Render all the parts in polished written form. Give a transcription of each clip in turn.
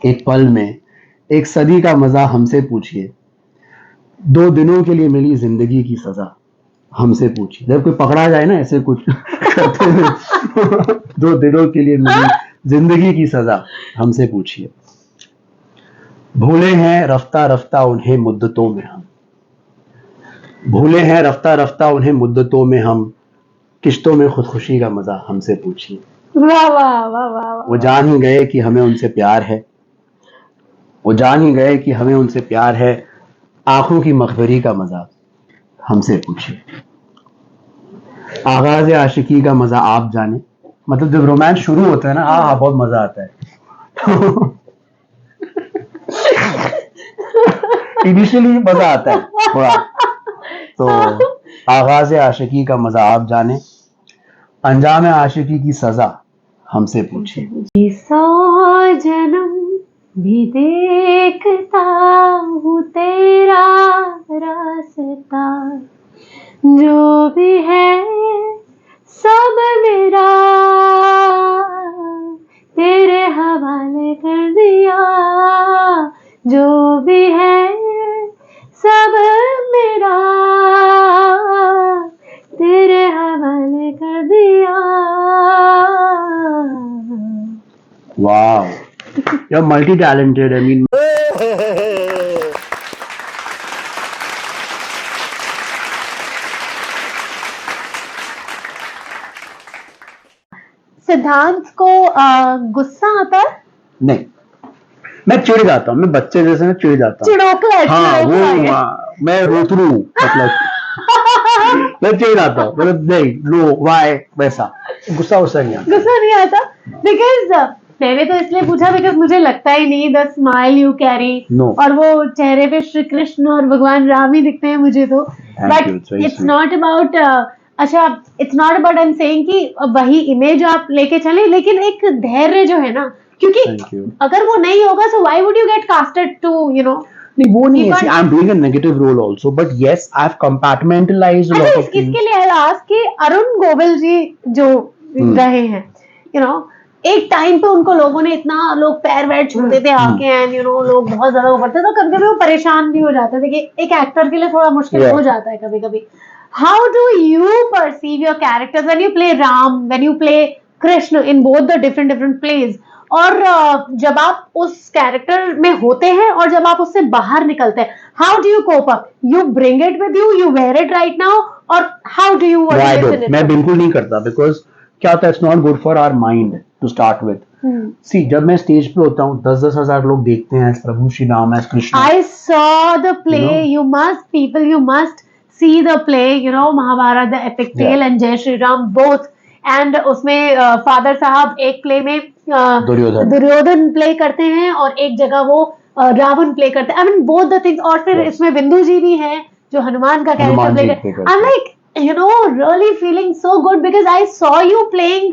एक पल में, एक सदी का मजा हमसे पूछिए, 2 दिनों के लिए मिली जिंदगी की सजा हमसे पूछिए। जब कोई पकड़ा जाए ना ऐसे कुछ करते हुए 2 दिनों के लिए मिली जिंदगी की सजा हमसे पूछिए। भूले हैं रफ्ता रफ्ता उन्हें मुद्दतों में हम, भूले हैं रफ्ता रफ्ता उन्हें मुद्दतों में हम, किश्तों में खुदकुशी का मजा हमसे पूछिए। वाह वाह वाह वाह। वो जान ही गए कि हमें उनसे प्यार है, वो जान ही गए कि हमें उनसे प्यार है, आंखों की मखबरी का मजा हमसे पूछिए। आगाज आशिकी का मजा आप जाने, मतलब जब रोमांस शुरू होता है ना, हाँ बहुत मजा आता है। इनिशियली मजा आता है थोड़ा, तो आगाज आशिकी का मजा आप जाने, अंजाम आशिकी की सजा हमसे पूछिए। 100 जन्म भी देखता हूँ तेरा रास्ता, जो भी है सब मेरा तेरे हवाले कर दिया, जो भी है सब मेरा तेरे हवाले कर दिया। Wow, you're multi-talented. I mean, सिद्धांत को गुस्सा आता है? नहीं, मैं चिढ़ जाता हूँ, मैं बच्चे जैसे मैं चिढ़ जाता हूँ। चिड़ोकला है, हाँ चिड़ोकला है। वो मैं रोतरू मतलब मैं चिढ़ जाता हूँ, मतलब नहीं लो वाई वैसा, गुस्सा नहीं आता। गुस्सा नहीं आता बिकॉज मैंने तो इसलिए पूछा बिकॉज मुझे लगता ही नहीं द स्माइल यू कैरी, और वो चेहरे पे श्री कृष्ण और भगवान राम ही दिखते हैं मुझे तो। बट इट्स नॉट अबाउट, अच्छा it's not about I am saying कि वही इमेज आप लेके चले, लेकिन एक धैर्य जो है ना, क्योंकि अगर वो नहीं होगा so why would you get casted to नहीं वो नहीं है, I'm doing a negative role also, but yes I've compartmentalized a lot of things. इसके लिए I'll ask कि अरुण गोविल जी जो रहे हैं, एक टाइम पे उनको लोगों ने इतना, लोग पैर वैर छूते थे आके, एंड लोग बहुत ज्यादा करते, तो कभी कभी वो परेशान भी हो जाते थे कि एक एक्टर के लिए थोड़ा मुश्किल हो जाता है कभी कभी। How do you perceive your characters when you play Ram, when you play Krishna in both the different plays, और जब आप उस कैरेक्टर में होते हैं और जब आप उससे बाहर निकलते हैं, how do you cope up? You bring it with you, you wear it right now, और हाउ डू यू? मैं बिल्कुल नहीं करता, बिकॉज क्या होता है, it's not good for our mind to start with. See जब मैं स्टेज पे होता हूँ 10-10 हजार लोग देखते हैं प्रभु Shri Ram as Krishna. I saw the play, you must see the play, Mahabharat, the epic tale, and जय श्री राम both, and उसमें फादर साहब एक प्ले में दुर्योधन प्ले करते हैं और एक जगह वो रावण प्ले करते हैं, I mean both the things, और फिर इसमें बिंदु जी भी हैं जो हनुमान का कैरेक्टर प्ले करते हैं। I'm like really feeling so good because I saw you playing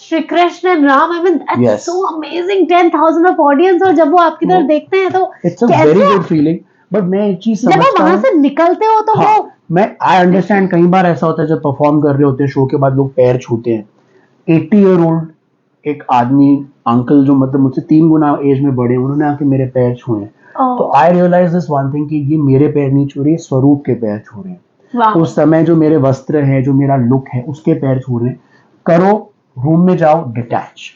Shri Krishna and Ram. I mean that's so amazing, 10,000 of audience, और जब वो आपकी तरफ देखते हैं तो it's a very good feeling। But मैं एक चीज समझता हूँ, जब वहां से निकलते हो तो वो मैं आई अंडरस्टैंड, कई बार ऐसा होता है जब परफॉर्म कर रहे होते हैं शो के बाद लोग पैर छूते हैं। 80 ईयर ओल्ड एक आदमी अंकल जो मतलब मुझसे 3 गुना एज में बड़े, उन्होंने आके मेरे पैर छुए, तो आई रियलाइज दिस वन थिंग कि ये मेरे पैर नहीं छू रहे, स्वरूप के पैर छू रहे हैं। उस समय जो मेरे वस्त्र है, जो मेरा लुक है, उसके पैर छू रहे हैं। करो, रूम में जाओ, डिटैच,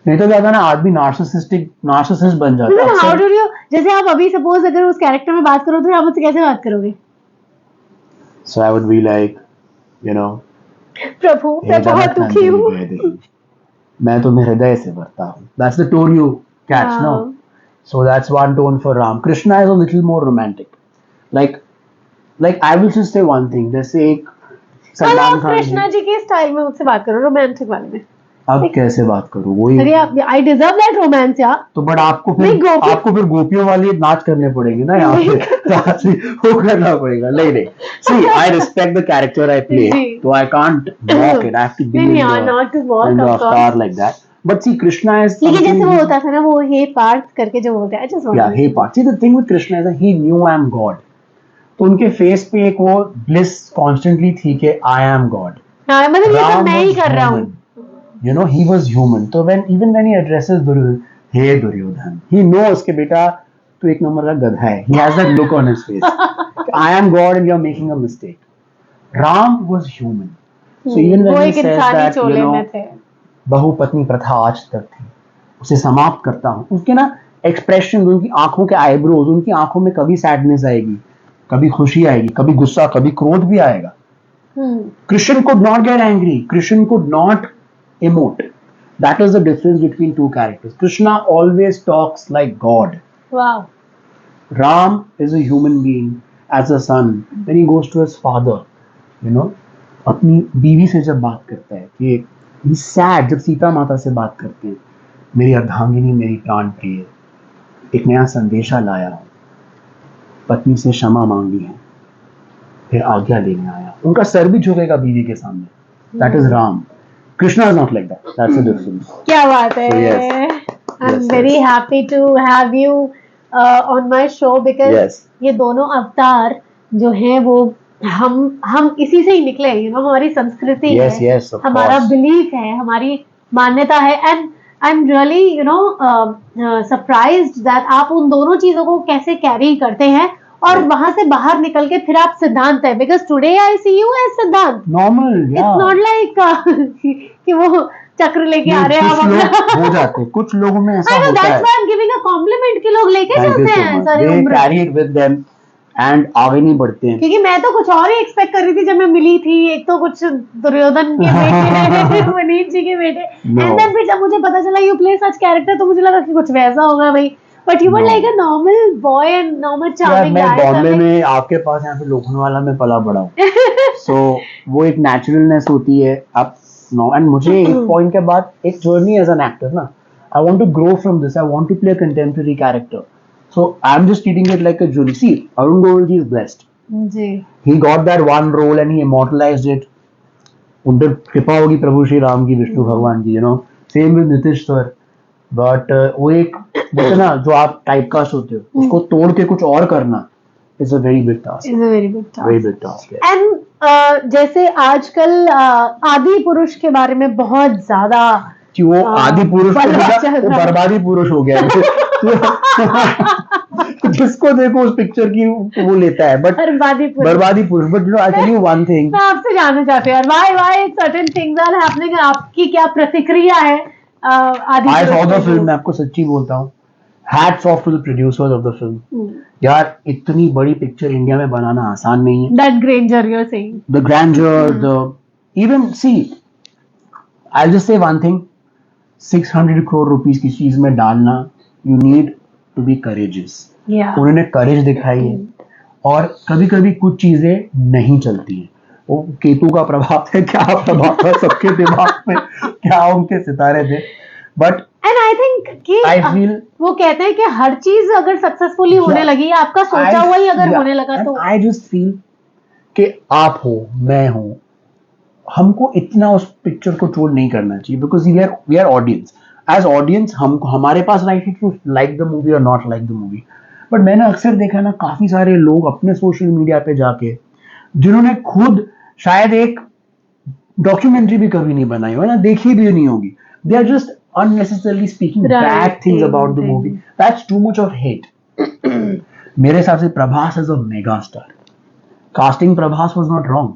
नहीं तो क्या था ना, आदमी नार्सिसिस्ट बन जाता है। हाउ डू यू, जैसे आप अभी सपोज अगर उस कैरेक्टर में बात करो तो आप मुझसे कैसे बात करोगे? So I would be like, प्रभु मैं बहुत दुखी हूँ, मैं तो मेरे हृदय से भरता हूँ। That's the tone you catch, no? So that's one tone for Ram. Krishna is a little more romantic. Like I will just say one thing. जैसे एक सलमान खान, कृष्णा जी के स्टाइल में मुझसे बात करो, रोमांटिक वाले में। अब कैसे बात करूं? वही, अरे I deserve that romance यार। तो बट आपको फिर गोपियों वाली नाच करने पड़ेंगे ना यहाँ पे, वो करना पड़ेगा। नहीं, see I respect the character I play, so I can't walk it, I have to be in the avatar like that. But see Krishna is something, जैसे वो होता था ना, वो हे पार्थ करके जो बोलते हैं, just yeah, hey Partha. See the thing with Krishna is that he knew I am God, तो उनके फेस पे एक वो bliss constantly थी कि I am God। मतलब ये सब मैं ही कर रहा हूँ। He was human. So even when he addresses Duryodhan, hey Duryodhan, he knows कि बेटा तू एक नंबर का गधा है. He has that look on his face. I am God and you are making a mistake. Ram was human. So even वो when he एक says इंसानी that, you चोले know, में थे. बहुपत्नी प्रथा आज तक थी, उसे समाप्त करता हूं. उसके ना एक्सप्रेशन, उनकी आंखों के आईब्रोज, उनकी आंखों में कभी सैडनेस आएगी, कभी खुशी आएगी, कभी गुस्सा, कभी क्रोध भी आएगा. Krishna could not get angry. Krishna could not emote. That is the difference between two characters. Krishna always talks like God. Wow. Ram is a human being as a son. When he goes to his father, you know, अपनी बीवी से जब बात करता है कि he's sad, जब सीता माता से बात करते हैं, मेरी अर्धांगिनी, मेरी प्राण प्रिय, एक नया संदेशा लाया हूँ, पत्नी से क्षमा मांगी है, फिर आज्ञा लेने आया. उनका सर भी झुकेगा बीवी के सामने. That is Ram. Krishna is not like that. That's the difference. क्या बात है. So, yes. I'm Yes, very yes. happy to have you on my show because Yes. ये दोनों अवतार जो हैं वो हम इसी से ही निकले हैं. हमारी संस्कृति Yes, है, yes, of हमारा course. बिलीफ है, हमारी मान्यता है. And I am really surprised that आप उन दोनों चीजों को कैसे कैरी करते हैं और वहां से बाहर निकल के फिर आप सिद्धांत है. Because today I see you as Siddhant. Normal, yeah. It's not like कि वो चक्र लेके आ रहे हैं. कुछ लोग हो जाते हैं, कुछ लोगों में ऐसा I know, होता that's है. why I'm giving a compliment कि लोग लेके Thank you जाते so हैं much. सारी They उम्र. carry it with them and आगे नहीं बढ़ते हैं. क्योंकि मैं तो कुछ और ही एक्सपेक्ट कर रही थी जब मैं मिली थी. एक तो कुछ दुर्योधन के बेटे, मनीष जी के बेटे, No. एंड देन फिर जब मुझे पता चला यू प्ले सच कैरेक्टर तो मुझे लगा कि कुछ वैसा होगा भाई. But you were No. Like a normal boy and normal यार चार्मिंग मैं गाय. बॉम्बे में आपके पास यहाँ पे लोखंडवाला में पला बड़ा हूँ. So वो एक नेचुरलनेस होती है. आप नो, एंड मुझे एक पॉइंट के बाद एक जर्नी एज एन एक्टर ना, I want to grow from this. I want to play a contemporary character. So I'm just treating it like a jewel. See, Arun Govilji is blessed. जी. He got that one role and he immortalized it. उन पर कृपा होगी प्रभु श्री राम की, विष्णु भगवान की, same with Nitish sir. But वो एक बोलते ना, जो आप टाइपकास्ट होते हो उसको तोड़ के कुछ और करना is a very big task. It's a very big task. Very big task. And जैसे आजकल आदि पुरुष के बारे में बहुत ज्यादा कि वो आदि पुरुष को बलवा बोला, चल वो रहा है. बर्बादी पुरुष हो गया जिसको देखो उस पिक्चर की वो लेता है. बट बर्बादी पुरुष. बर्बादी पुरुष. But I tell you one thing. मैं आपसे जानना चाहती हूँ why certain things are happening. आपकी क्या प्रतिक्रिया है आदि आई पुरुष सॉ द के फिल्म. लिए? मैं आपको सच्ची बोलता हूँ, hats off to the producers of the film. यार इतनी बड़ी पिक्चर इंडिया में बनाना आसान नहीं है. That grandeur you're saying. The grandeur, the even see, I'll just say one thing. 600 crore rupees की चीज में डालना, you need to be courageous. Yeah. उन्होंने करेज दिखाई है. और कभी कभी कुछ चीजें नहीं चलती हैं. वो केतु का प्रभाव है, क्या प्रभाव था सबके दिमाग में, क्या उनके सितारे थे. बट And I think कि I feel वो कहते हैं कि हर चीज अगर सक्सेसफुली होने Yeah. लगी, आपका सोचा हुआ ही अगर होने लगा तो आई जस्ट फील कि आप हो, मैं हूं, हमको इतना उस पिक्चर को ट्रोल नहीं करना चाहिए. Because we are audience. As audience हमारे पास राइट है टू लाइक द मूवी और not like the movie. But मैंने अक्सर देखा ना, काफी सारे लोग अपने सोशल मीडिया पे जाके, जिन्होंने खुद शायद एक डॉक्यूमेंट्री भी कभी नहीं बनाई हो ना, देखी भी नहीं होगी, they are just unnecessarily speaking Right. bad things about the movie. That's too much of hate. मेरे हिसाब से Prabhas is a mega star. Casting Prabhas was not wrong.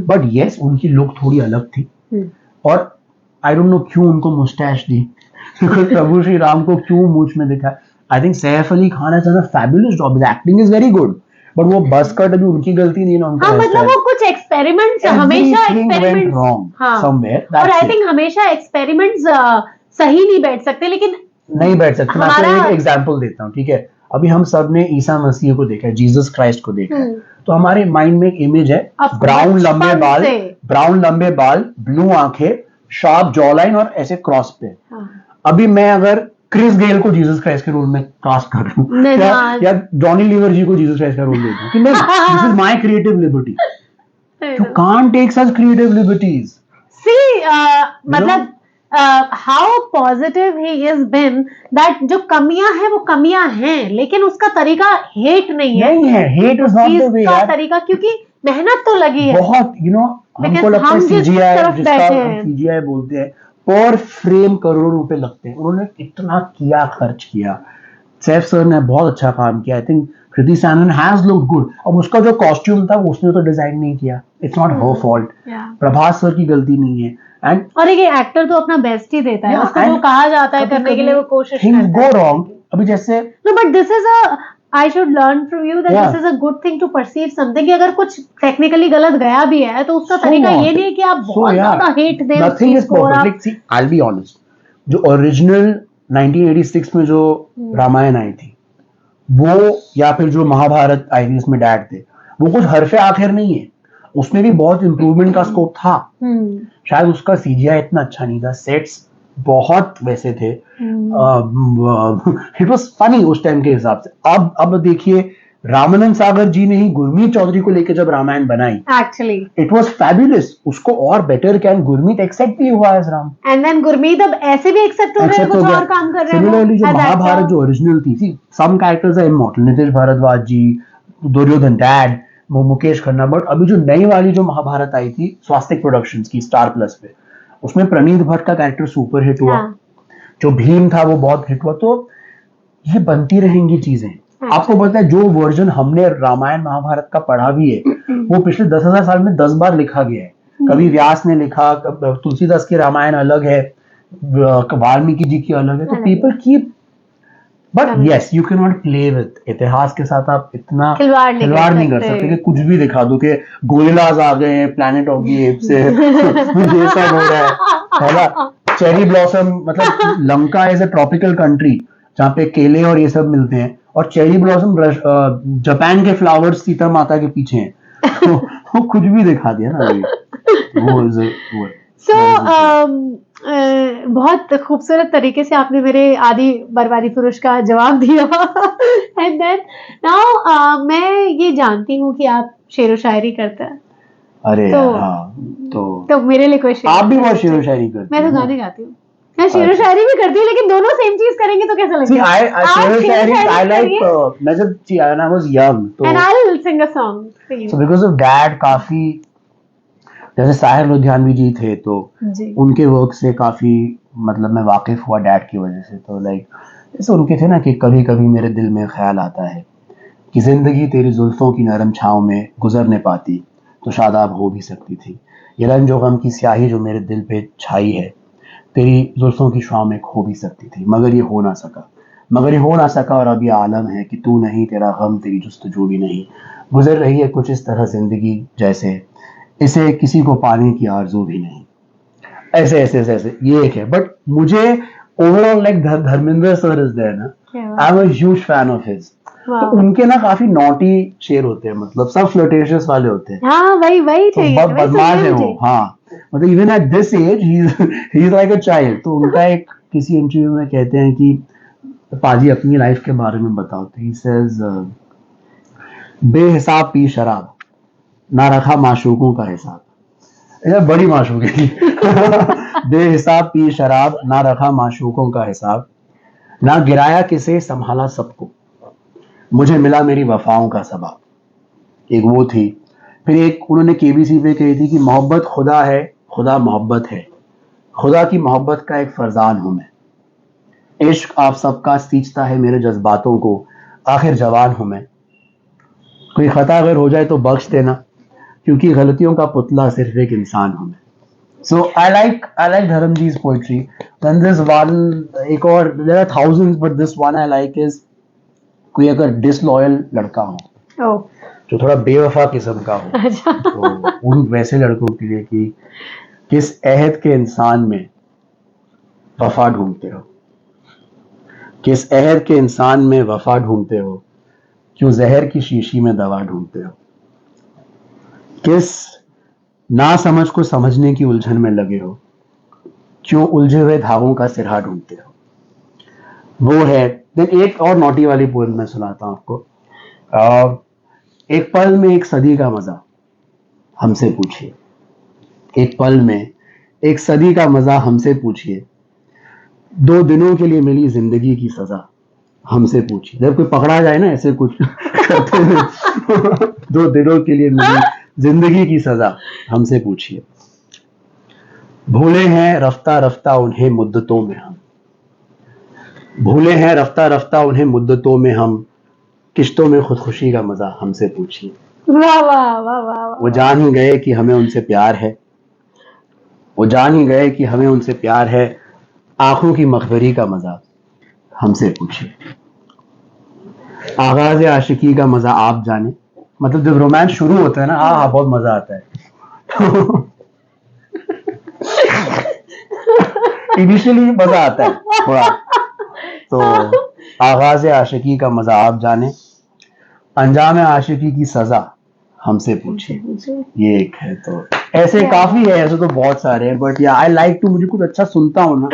But yes, उनकी लुक थोड़ी अलग थी. और I don't know क्यों उनको मुस्टैच दी. Because प्रभु श्री राम को क्यों मूंछ में दिखा. I think Saif Ali Khan has done a fabulous job. His acting is very good. But वो बस कट अभी उनकी गलती नहीं है ना. उनका हाँ, मतलब वो कुछ एक्सपेरिमेंट्स हमेशा Everything went experiments wrong somewhere. और That's आई it. थिंक हमेशा एक्सपेरिमेंट्स सही नहीं बैठ सकते. लेकिन नहीं बैठ सकते. मैं आपको हमारा- एक एग्जांपल देता हूँ, ठीक है. अभी हम सब ने ईसा मसीह को देखा है, जीसस क्राइस्ट को देखा है. तो हमारे माइंड में एक इमेज है, Of ब्राउन बचपन लंबे बाल, से। ब्राउन लंबे बाल, ब्लू आंखें, शार्प जॉ लाइन और ऐसे क्रॉस पे. अभी मैं अगर क्रिस गेल को जीसस क्राइस्ट के रोल में कास्ट कर दूं, नहीं, या, हाँ। या जॉनी लीवर जी को जीसस क्राइस्ट का रोल दे दूं कि नहीं, this is my creative liberty. You can't take such creative liberties. See मतलब how positive he is being that जो कमियां हैं वो कमियां हैं, लेकिन उसका तरीका हेट नहीं है. नहीं है, hate is not the way का यार. तरीका क्योंकि मेहनत तो लगी है. बहुत हमको Because लगता है हम जिस सीजीआई, तरफ जिसका बैठे हैं। सीजीआई बोलते हैं, पर फ्रेम करोड़ों रुपए लगते हैं, उन्होंने इतना किया, खर्च किया। सैफ सर ने बहुत अच्छा काम किया। I think Kriti Sanon has look good. अब उसका जो कॉस्ट्यूम था उसने तो डिजाइन नहीं किया, it's not her fault, Prabhas sir की गलती नहीं है। एंड और एक एक्टर तो अपना बेस्ट ही देता है, Yeah, उसको जो and कहा जाता है करने के लिए वो कोशिश थिंग्स करता गो है। रॉन्ग। अभी जैसे No, but this is a I should learn from you that Yeah. this is a good thing to perceive something कि अगर कुछ टेक्निकली गलत गया भी है तो उसका So तरीका what? ये नहीं है कि आप So बहुत yeah, ज्यादा हेट दें उस nothing चीज is को और perfect. आप Like, see, I'll be honest. जो ओरिजिनल 1986 में जो रामायण आई थी वो, या फिर जो महाभारत आई थी इसमें डैड थे, वो कुछ हरफे आखिर नहीं है, उसमें भी बहुत इंप्रूवमेंट का स्कोप था। शायद उसका सीजीआई इतना अच्छा नहीं था, सेट्स बहुत वैसे थे, इट वाज फनी उस टाइम के हिसाब से। अब देखिए रामानंद सागर जी ने ही गुरमीत चौधरी को लेकर जब रामायण बनाई, एक्चुअली इट वाज फैबुलस, उसको और बेटर कैन गुरमीत एक्सेप्ट भी हुआ as Ram. And then Gurmeet अब ऐसे भी एक्सेप्ट हो रहे हैं, Accept कुछ हो गया। और काम कर रहे हैं Similarly, जो as महाभारत actor। जो ओरिजिनल थी, some characters are immortal, Nitish Bharadwaj ji, Duryodhan dad, Mukesh Khanna. But अभी जो नई वाली जो महाभारत आई थी स्वास्तिक प्रोडक्शंस की स्टार प्लस पे, उसमें प्रणीत भट्ट का कैरेक्टर सुपर हिट हुआ, हाँ। जो भीम था वो बहुत हिट हुआ। तो ये बनती रहेंगी चीजें। आपको पता है जो वर्जन हमने रामायण महाभारत का पढ़ा भी है वो पिछले 10,000 साल में 10 बार लिखा गया है। कभी व्यास ने लिखा, तुलसीदास की रामायण अलग है, वाल्मीकि जी की अलग है। तो people keep, but yes you can not play with इतिहास के साथ। आप इतना खिलवाड़ नहीं कर सकते कि कुछ भी दिखा दो कि गोरिल्लाज आ गए हैं प्लैनेट ऑफ द एप्स से ये सब हो रहा है ना। चेरी ब्लॉसम, मतलब Lanka is a tropical country जहाँ पे केले और ये सब मिलते हैं, और चेरी ब्लॉसम जापान के फ्लावर्स सीता माता के पीछे हैं। तो वो कुछ भी दिखा दिया ना अभी। वो सो बहुत खूबसूरत तरीके से आपने मेरे आदि बर्बादी पुरुष का जवाब दिया। एंड देन नाउ मैं ये जानती हूँ कि आप शेर व शायरी करते हैं। अरे तो हाँ, तो मेरे लिए कोई शेर आप भी बहुत शेर व शायरी करते मैं तो गाने गाती हूँ, मैं शेर व शायरी भी करती हूँ, लेकिन दोनों सेम चीज करेंगे तो कैसा See, लगेगा? शेर व शायरी I like, मैं जब when I was young, तो And I'll sing a song for you. so because of dad, काफी जैसे साहिर लुधियानवी जी थे तो जी। उनके वर्क से काफी मतलब मैं वाकिफ हुआ डैड की वजह से। तो लाइक जैसे उनके थे ना कि कभी कभी मेरे दिल में ख्याल आता है कि जिंदगी तेरी जुल्फों की नरम छाँव में गुजर न पाती तो शादाब हो भी सकती थी। ये रंजो गम की स्याही जो मेरे दिल पे छाई है तेरी जुल्फों की छाँव में खो भी सकती थी, मगर ये हो ना सका। और अब ये आलम है कि तू नहीं, तेरा गम, तेरी जुस्तजू भी नहीं। गुजर रही है कुछ इस तरह जिंदगी जैसे इसे किसी को पाने की आरज़ू भी नहीं। ऐसे ये एक है। बट मुझे overall like Dharmendra sir is there ना, I am a huge fan of his. तो उनके ना काफी नॉटी शेर होते हैं, मतलब सब फ्लर्टेशियस वाले होते हैं। हाँ वही चाहिए, तो बदमाश है वो। हाँ, मतलब even at this age he is like a child. तो उनका एक किसी इंटरव्यू में कहते हैं कि पाजी अपनी लाइफ के बारे में बताओ, तो ही सेज बेहिसाब पी शराब, ना रखा माशूकों का हिसाब। ये बड़ी माशूक है। बेहिसाब पी शराब, ना रखा माशूकों का हिसाब, ना गिराया किसे संभाला सबको, मुझे मिला मेरी वफाओं का सबब। एक वो थी। फिर एक उन्होंने केबीसी पे कही थी कि मोहब्बत खुदा है, खुदा मोहब्बत है, खुदा की मोहब्बत का एक फरजान हूं मैं। इश्क आप सबका सींचता है मेरे जज्बातों को, आखिर जवान हूं मैं। कोई खता अगर हो जाए तो बख्श देना, क्योंकि गलतियों का पुतला सिर्फ एक इंसान हूं मैं। So I like Dharamji's poetry. Then this one, एक और, there are thousands, but this one I like is कोई अगर डिसलॉयल लड़का हो, जो थोड़ा बेवफा किस्म का हो, तो उन वैसे लड़कों के लिए कि किस अहद के इंसान में वफा ढूंढते हो, किस अहद के इंसान में वफा ढूंढते हो, क्यों जहर की शीशी में दवा ढूंढते हो, किस ना समझ को समझने की उलझन में लगे हो, क्यों उलझे हुए धागों का सिरहा ढूंढते हो। वो है। देन एक और नोटी वाली पोएम मैं सुनाता हूं आपको। एक पल में एक सदी का मजा हमसे पूछिए, एक पल में एक सदी का मजा हमसे पूछिए, 2 दिनों के लिए मिली जिंदगी की सजा हमसे पूछिए। जब कोई पकड़ा जाए ना ऐसे कुछ करते हुए, 2 दिनों के लिए मिली जिंदगी की सजा हमसे पूछिए। भूले हैं रफ्ता रफ्ता उन्हें मुद्दतों में हम, भूले हैं रफ्ता रफ्ता उन्हें मुद्दतों में हम, किश्तों में खुदकुशी का मजा हमसे पूछिए। वाह वाह वाह वाह वाह। वो जान ही गए कि हमें उनसे प्यार है, वो जान ही गए कि हमें उनसे प्यार है, आंखों की मखबरी का मजा हमसे पूछिए। आगाज आशिकी का मजा आप जाने, मतलब जब रोमांस शुरू होता है ना, हाँ हाँ बहुत मजा आता है। इनिशियली मजा आता है थोड़ा, तो आगाज आशिकी का मजा आप जाने, अंजाम आशिकी की सजा हमसे पूछिए। ये एक है, तो ऐसे काफी है, ऐसे तो बहुत सारे हैं, बट या आई लाइक टू, मुझे कुछ अच्छा सुनता हूँ ना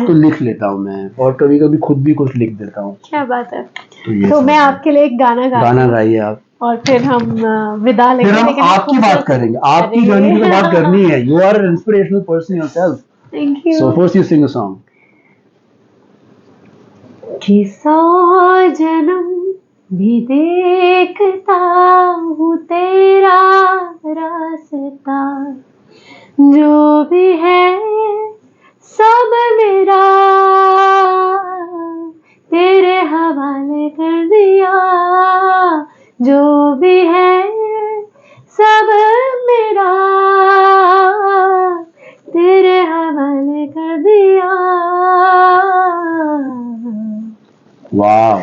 तो लिख लेता हूँ मैं, और कभी कभी खुद भी कुछ लिख देता हूँ। क्या बात है। तो तो मैं आपके लिए एक गाना गाना गाइए आप, और फिर हम विदा लेंगे। फिर हम आपकी बात करेंगे, आपकी जर्नी की तो बात करनी है। You are an inspirational person yourself, thank you. So first you sing a song. कि 100 जन्म भी देखता हूँ तेरा रास्ता, जो भी है सब मेरा तेरे हवाले कर दिया, जो भी है सब मेरा तेरे हवाले कर दिया। Wow,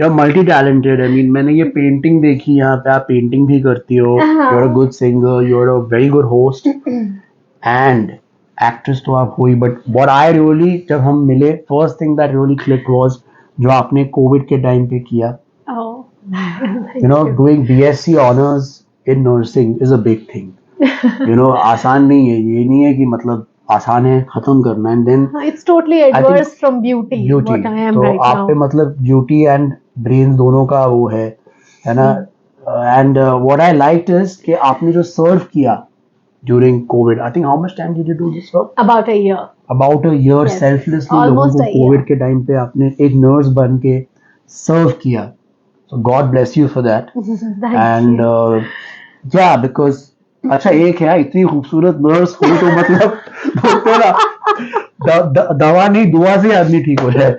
you are multi talented. I mean मैंने ये पेंटिंग देखी, यहाँ पे आप पेंटिंग भी करती हो, you are a good singer, you are a very good host and actress तो आप हुई, बट व्हाट आई रियली, जब हम मिले, first thing that really click was जो आपने कोविड के टाइम पे किया। You know, doing BSc honours in nursing is a big thing. You know, आसान नहीं है, ये नहीं है कि मतलब आसान है खत्म करना, and then it's totally adverse from beauty what I am तो राइट आप नाउ। पे मतलब ब्यूटी एंड ब्रेन दोनों का वो है ना। And what I liked is कि आपने जो सर्व किया during covid, I think how much time did you do this work? About a year. About a year, Yes. Selflessly लोगों Almost को a year. कोविड के टाइम पे आपने एक नर्स बन के सर्व किया, so God bless you for that. And yeah because अच्छा एक है, इतनी खूबसूरत नर्स हो तो मतलब बोलते हैं ना, दवा नहीं दुआ से आदमी ठीक हो जाए।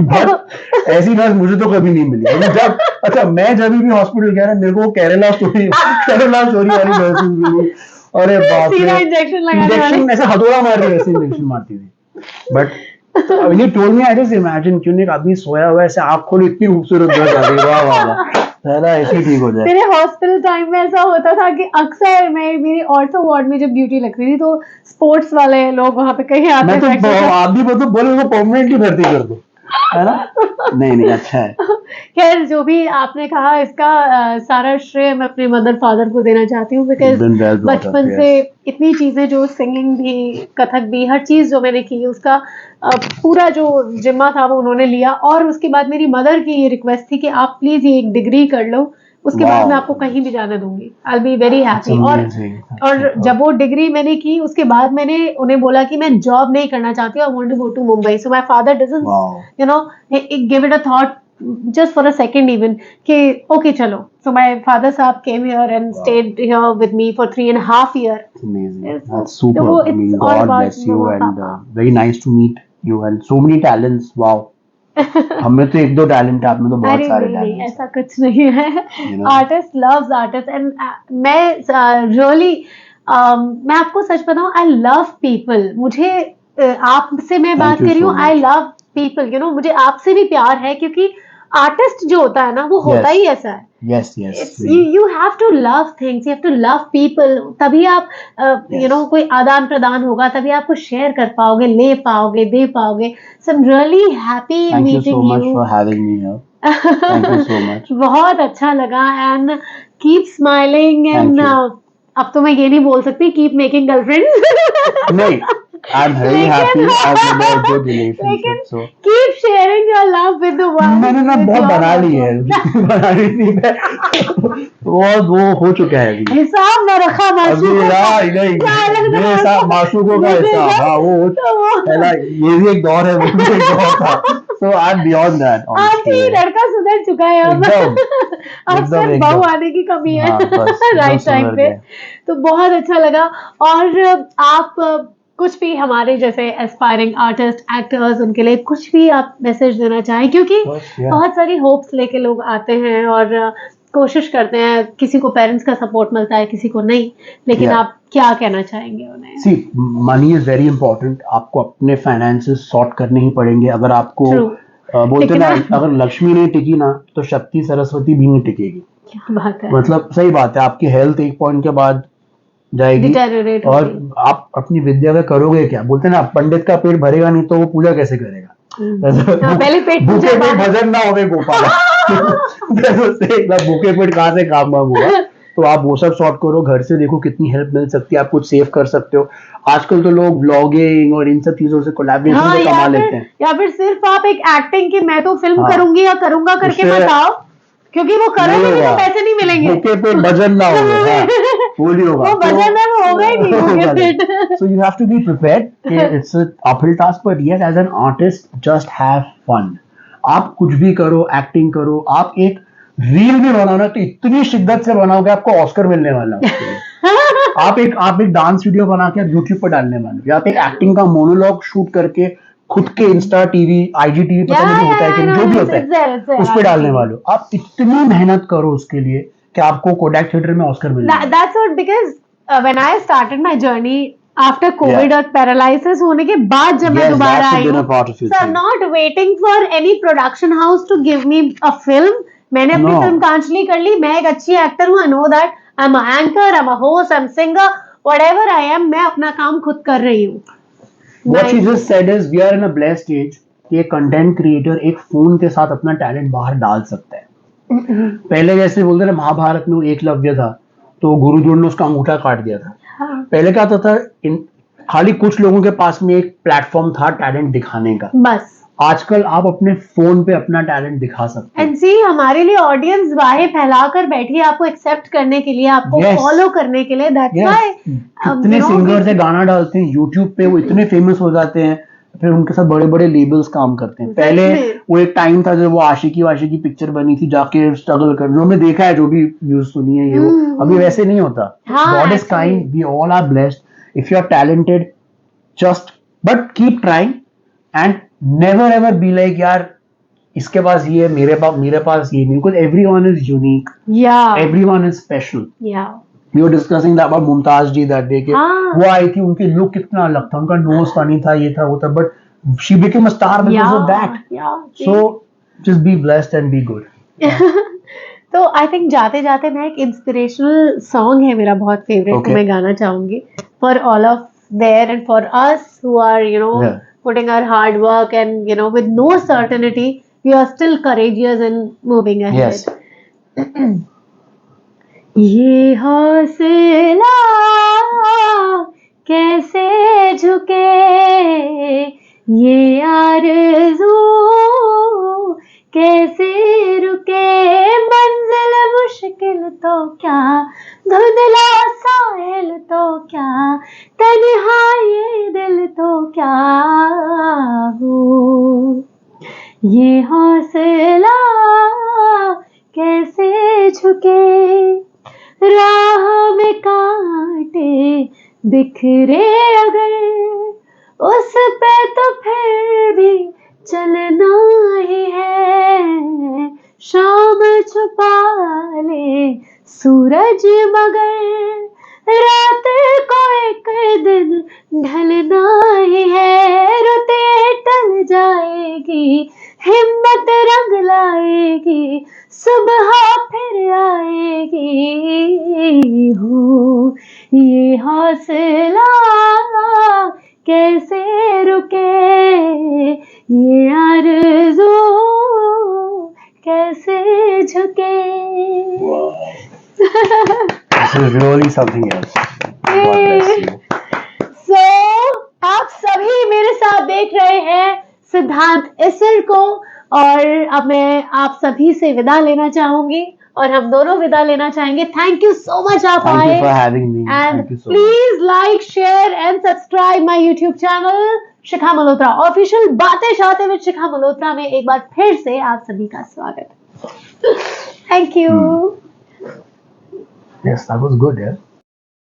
बट ऐसी नर्स मुझे तो कभी नहीं मिली। अभी जब अच्छा मैं जब भी हॉस्पिटल गया ना, मेरे को केरला स्टोरी वाली नर्स मिली। अरे बाप रे, सीधा इंजेक्शन लगाने वाले। इंजेक्शन ऐसे हथौड़ा मार रही है, ऐसे इंजेक्शन मारती थी। But when you told me, I just imagine क्यों एक आदमी सोया हुआ है, ऐसे आँख खोली, इतनी खूबसूरत नर्स आ गई, वाह वाह वाह, साला ऐसे ठीक हो जाए। मेरे हॉस्पिटल टाइम में ऐसा होता था कि अक्सर मैं मेरी ऑर्थो वार्ड में जब ड्यूटी लगती थी तो स्पोर्ट्स वाले लोग वहाँ पे कहीं आते मैं तो थे। आप भी बोलो उनको परमानेंटली भर्ती कर दो, है ना? नहीं अच्छा है। खैर जो भी आपने कहा, इसका सारा श्रेय मैं अपने मदर फादर को देना चाहती हूँ, because Been well brought up, बचपन yes. से इतनी चीजें, जो सिंगिंग भी, कथक भी, हर चीज जो मैंने की उसका पूरा जो जिम्मा था वो उन्होंने लिया। और उसके बाद मेरी मदर की ये रिक्वेस्ट थी कि आप प्लीज ये एक डिग्री कर लो, उसके बाद Wow. मैं आपको कहीं भी जाने दूंगी, I be very That's happy. amazing. और जब वो डिग्री मैंने की उसके बाद मैंने उन्हें बोला कि मैं जॉब नहीं करना चाहती, I want to go to Mumbai. So my father doesn't Wow. You know give it a thought just for a second even कि okay चलो। So my father साहब came here and Wow. stayed here with me for 3.5 years. It's amazing. Yes. That's super. So I mean, it's all God about bless you, mama, and papa. very nice to meet you, and so many talents. Wow. हमें तो एक दो talent है, आप में तो बहुत अरे सारे नहीं नहीं, टैलेंट। ऐसा कुछ नहीं है। You know? Artist loves artist and मैं रियली मैं आपको सच बताऊं, आई लव पीपल। मुझे आपसे मैं बात you कर रही so हूँ, I love people, you know, मुझे आपसे भी प्यार है, क्योंकि आर्टिस्ट जो होता है ना वो होता ही ऐसा है। Yes, yes. You have to love things, you have to love people, तभी आप you know कोई आदान प्रदान होगा, तभी आपको शेयर कर पाओगे, ले पाओगे, दे पाओगे। So I'm really happy Thank you meeting so much for having me here. Thank you so much. बहुत अच्छा लगा एंड कीप स्माइलिंग एंड अब तो मैं ये नहीं बोल सकती कीप मेकिंग गर्लफ्रेंड। नहीं, I'm very happy as in a good relationship. So keep sharing your love with the world. मैंने ना बहुत बना ली है, बनानी थी मैं, वो हो चुका है अभी। हिसाब में रखा अभी नहीं, मेरे हिसाब माशूकों का हिसाब, हाँ वो पहला ये भी एक दौर है, वो भी एक दौर था। So I'm beyond that. Aunty लड़का सुधर मिल चुका है अब। अब सिर्फ बहू आने की कमी है राइट टाइम पे। तो बहुत अच्छा लगा। और आप कुछ भी हमारे जैसे एस्पायरिंग आर्टिस्ट एक्टर्स उनके लिए कुछ भी आप मैसेज देना चाहें, क्योंकि बहुत सारी होप्स लेके लोग आते हैं और कोशिश करते हैं, किसी को पेरेंट्स का सपोर्ट मिलता है, किसी को नहीं, लेकिन आप क्या कहना चाहेंगे उन्हें? सी, मनी इज वेरी इंपॉर्टेंट। आपको अपने फाइनेंसेस सॉर्ट करने ही पड़ेंगे। अगर आपको बोलते ना, अगर लक्ष्मी नहीं टिकी ना तो शक्ति सरस्वती भी नहीं टिकेगी। क्या बात है, मतलब सही बात है। आपकी हेल्थ एक पॉइंट के बाद जाएगी और आप अपनी विद्या में करोगे क्या? बोलते ना, पंडित का पेट भरेगा नहीं तो वो पूजा कैसे करेगा? पहले पेट भूखे पेट भजन ना होवे गोपाल। भूखे पेट कहाँ से काम होगा? तो आप वो सब सॉर्ट करो, घर से देखो कितनी हेल्प मिल सकती है, आप कुछ सेव कर सकते हो। आजकल तो लोग व्लॉगिंग और इन सब चीजों से कोलैबोरेशन से कमा लेते हैं। या फिर सिर्फ आप एक एक्टिंग की मैं तो फिल्म करूंगी या करूंगा करके बताओ, क्योंकि वो करोगे तो पैसे नहीं मिलेंगे। भूखे पेट भजन ना होगा, वो नहीं होगा। वो भजन है, वो होगा ही नहीं भूखे पेट। So you have to be prepared. It's an uphill task, but yes, as an artist, just have fun. आप कुछ भी करो, एक्टिंग करो, आप एक रील भी बनाओ ना तो इतनी शिद्दत से बनाओगे आपको ऑस्कर मिलने वाला है। आप एक डांस वीडियो बना के यूट्यूब पर डालने वाले हो, या आप एक एक्टिंग का मोनोलॉग शूट करके खुद के इंस्टा टीवी, आईजीटीवी, पता नहीं होता है कि जो भी होता है उस पर डालने वाले हो। आप इतनी मेहनत करो उसके लिए कि आपको कोडैक थिएटर में ऑस्कर मिले। That's what, because when I started my journey after COVID और पैरालिसिस होने के बाद जब मैं दोबारा आई हूँ, so I'm not waiting for any production house to give me a film. मैंने अपनी फिल्म कांचली कर ली, मैं एक अच्छी एक्टर हूँ, I know that, I'm a anchor, I'm a host, I'm a singer, whatever I am, मैं अपना काम खुद कर रही हूँ। What she just said is we are in a blessed age कि एक कंटेंट क्रिएटर एक फोन के साथ अपना टैलेंट बाहर डाल सकता है। पहले जैसे बोलते ना, महाभारत में वो एकलव्य था तो गुरुद्रोण ने उसका अंगूठा काट दिया था। पहले क्या होता था, खाली कुछ लोगों के पास में एक प्लेटफॉर्म था टैलेंट दिखाने का, बस। आजकल आप अपने फोन पे अपना टैलेंट दिखा सकते हैं। एंड सी, हमारे लिए ऑडियंस बाहें फैलाकर बैठी है आपको एक्सेप्ट करने के लिए, आपको फॉलो करने के लिए। दैट्स व्हाई कितने सिंगर्स है गाना डालते हैं यूट्यूब पे, वो इतने फेमस हो जाते हैं, फिर उनके साथ बड़े बड़े लेबल्स काम करते हैं। पहले वो एक टाइम था जब वो आशिकी वाशिकी पिक्चर बनी थी, जाके स्ट्रगल कर, जो हमने देखा है, जो भी न्यूज सुनी है, ये वो अभी वैसे नहीं होता। God is kind, we all are blessed. If you are talented, just but keep trying and never ever be like यार इसके पास ये है, मेरे पास ये नहीं, because everyone is unique, everyone is special. We were discussing that about Mumtaz ji that day, वो आई थी, उनकी लुक कितना अलग था, उनका नोज फनी था, ये था वो था, but she became a star because of that. So just be blessed and be good. तो आई थिंक जाते जाते मैं एक इंस्पिरेशनल सॉन्ग है मेरा बहुत फेवरेट, मैं गाना चाहूंगी for all of there and for us who are putting our hard work and with no certainty we are still courageous and moving ahead. ये हौसला कैसे झुके, ये आरज़ू कैसे रुके, मंजिल मुश्किल तो क्या, धुंधला साहिल तो क्या, तन्हाई दिल तो क्या हो, ये हौसला कैसे झुके, राह में कांटे बिखरे अगर, उस पे तो फिर भी चलना ही है, शाम छुपा ले सूरज मगर, रात को एक दिन ढलना ही है, रुते टल जाएगी, हिम्मत रंग लाएगी, सुबह फिर आएगी, हो ये हौसला कैसे रुके, ये आरज़ू कैसे झुके। This is really something else. So, आप सभी मेरे साथ देख रहे हैं सिद्धांत इसर को, और अब मैं आप सभी से विदा लेना चाहूंगी और हम दोनों विदा लेना चाहेंगे। थैंक यू सो मच आप आए। Thank you for having me. And please like, share and subscribe my YouTube channel Shikha Malhotra official. बातें शातें विद शिखा मल्होत्रा में एक बार फिर से आप सभी का स्वागत। Thank you. Yes, that was good, yeah.